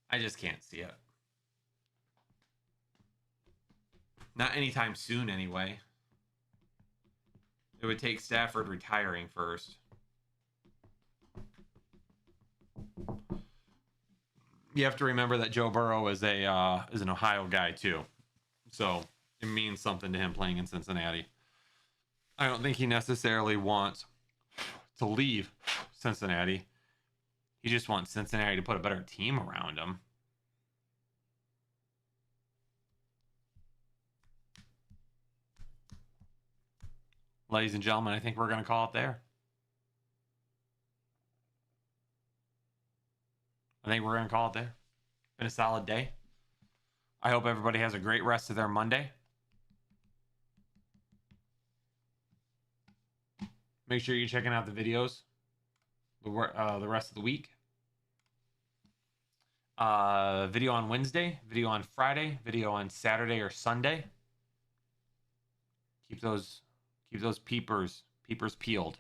I just can't see it. Not anytime soon, anyway. It would take Stafford retiring first. You have to remember that Joe Burrow is an Ohio guy too, so it means something to him playing in Cincinnati. I don't think he necessarily wants to leave Cincinnati. He just wants Cincinnati to put a better team around him. Ladies and gentlemen, I think we're going to call it there. I think we're going to call it there. Been a solid day. I hope everybody has a great rest of their Monday. Make sure you're checking out the videos the rest of the week. Video on Wednesday, video on Friday, video on Saturday or Sunday. Keep those peepers Peepers peeled.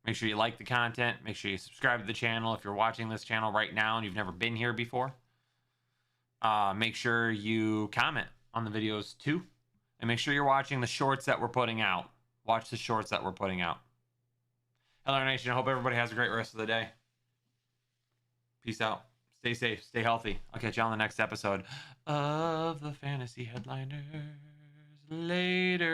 Make sure you like the content. Make sure you subscribe to the channel if you're watching this channel right now and you've never been here before. Make sure you comment on the videos too. And make sure you're watching the shorts that we're putting out. Watch the shorts that we're putting out. Headliner Nation, I hope everybody has a great rest of the day. Peace out. Stay safe. Stay healthy. I'll catch you on the next episode of the Fantasy Headliners. Later.